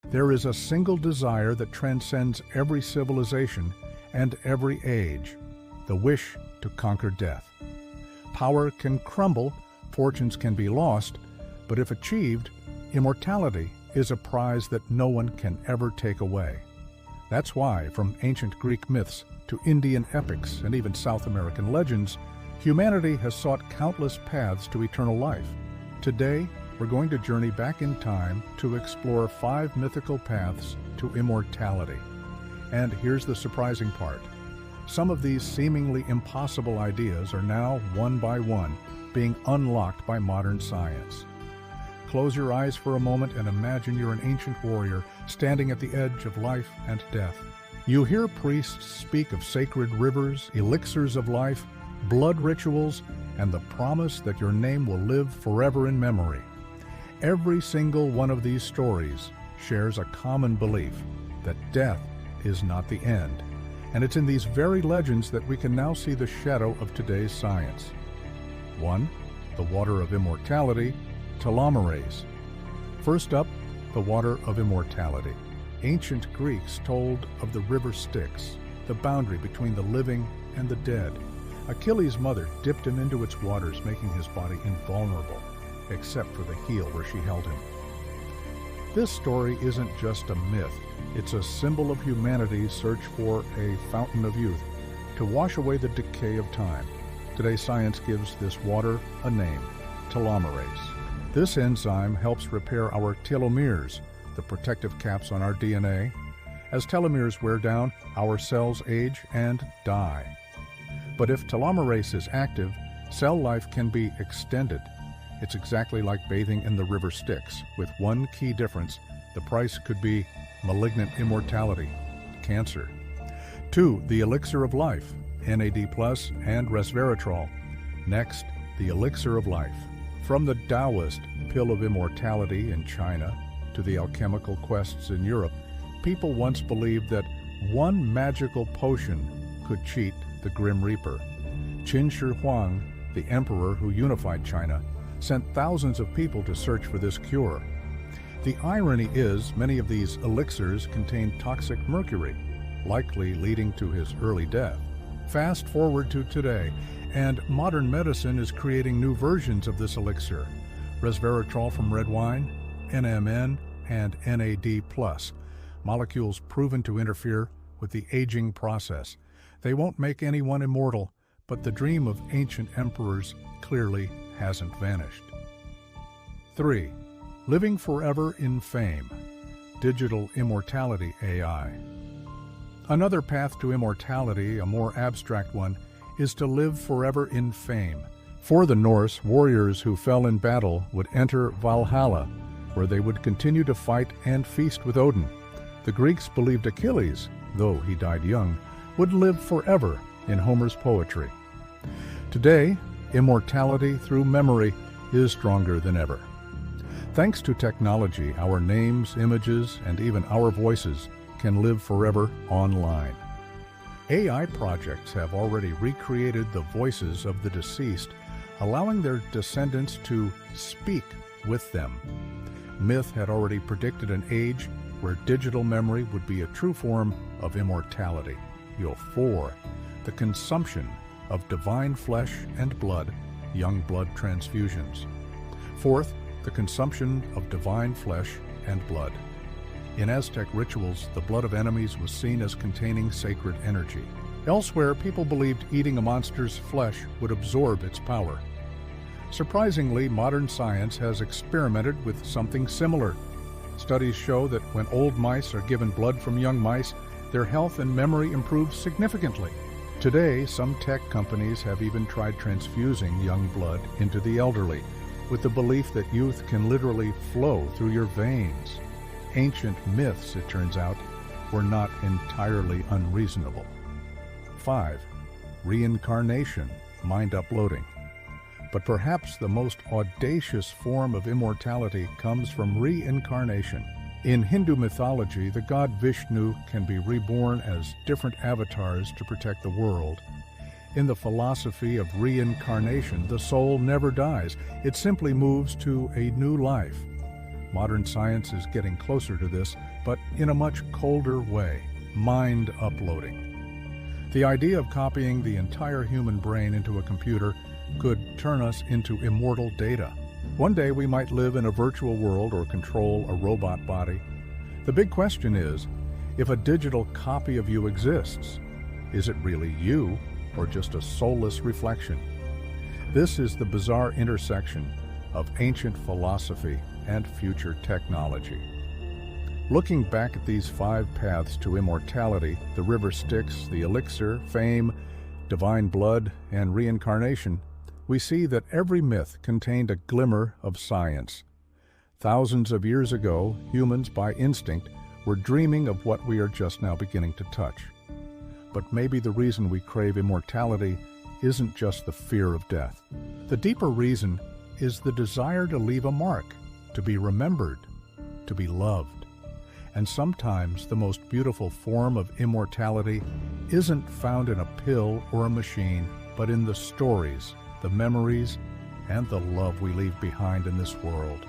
There is a single desire that transcends every civilization and every age, the wish to conquer death. Power can crumble, fortunes can be lost, but if achieved, immortality is a prize that no one can ever take away. That's why, from ancient Greek myths to Indian epics and even South American legends, humanity has sought countless paths to eternal life. Today, we're going to journey back in time to explore 5 mythical paths to immortality. And here's the surprising part. Some of these seemingly impossible ideas are now, one by one, being unlocked by modern science. Close your eyes for a moment and imagine you're an ancient warrior standing at the edge of life and death. You hear priests speak of sacred rivers, elixirs of life, blood rituals, and the promise that your name will live forever in memory. Every single one of these stories shares a common belief that death is not the end. And it's in these very legends that we can now see the shadow of today's science. 1. The water of immortality, telomerase. First up, the water of immortality. Ancient Greeks told of the river Styx, the boundary between the living and the dead. Achilles' mother dipped him into its waters, making his body invulnerable, except for the heel where she held him. This story isn't just a myth. It's a symbol of humanity's search for a fountain of youth to wash away the decay of time. Today, science gives this water a name, telomerase. This enzyme helps repair our telomeres, the protective caps on our DNA. As telomeres wear down, our cells age and die. But if telomerase is active, cell life can be extended. It's exactly like bathing in the river Styx, with one key difference: the price could be malignant immortality, cancer. 2. The elixir of life, NAD+, and resveratrol. Next, the elixir of life. From the Taoist pill of immortality in China to the alchemical quests in Europe, people once believed that one magical potion could cheat the Grim Reaper. Qin Shi Huang, the emperor who unified China, sent thousands of people to search for this cure. The irony is, many of these elixirs contain toxic mercury, likely leading to his early death. Fast forward to today, and modern medicine is creating new versions of this elixir: resveratrol from red wine, NMN, and NAD+, molecules proven to interfere with the aging process. They won't make anyone immortal, but the dream of ancient emperors clearly hasn't vanished. 3. Living forever in fame. Digital immortality AI. Another path to immortality, a more abstract one, is to live forever in fame. For the Norse, warriors who fell in battle would enter Valhalla, where they would continue to fight and feast with Odin. The Greeks believed Achilles, though he died young, would live forever in Homer's poetry. Today, immortality through memory is stronger than ever. Thanks to technology, our names, images, and even our voices can live forever online. AI projects have already recreated the voices of the deceased, allowing their descendants to speak with them. Myth had already predicted an age where digital memory would be a true form of immortality. 4. The consumption of divine flesh and blood, young blood transfusions. 4th, the consumption of divine flesh and blood. In Aztec rituals, the blood of enemies was seen as containing sacred energy. Elsewhere, people believed eating a monster's flesh would absorb its power. Surprisingly, modern science has experimented with something similar. Studies show that when old mice are given blood from young mice, their health and memory improve significantly. Today, some tech companies have even tried transfusing young blood into the elderly, with the belief that youth can literally flow through your veins. Ancient myths, it turns out, were not entirely unreasonable. 5. Reincarnation, mind uploading. But perhaps the most audacious form of immortality comes from reincarnation. In Hindu mythology, the god Vishnu can be reborn as different avatars to protect the world. In the philosophy of reincarnation, the soul never dies. It simply moves to a new life. Modern science is getting closer to this, but in a much colder way, mind uploading. The idea of copying the entire human brain into a computer could turn us into immortal data. One day we might live in a virtual world or control a robot body. The big question is, if a digital copy of you exists, is it really you or just a soulless reflection? This is the bizarre intersection of ancient philosophy and future technology. Looking back at these 5 paths to immortality, the river Styx, the elixir, fame, divine blood, and reincarnation, we see that every myth contained a glimmer of science. Thousands of years ago, humans, by instinct, were dreaming of what we are just now beginning to touch. But maybe the reason we crave immortality isn't just the fear of death. The deeper reason is the desire to leave a mark, to be remembered, to be loved. And sometimes the most beautiful form of immortality isn't found in a pill or a machine, but in the stories, the memories, and the love we leave behind in this world.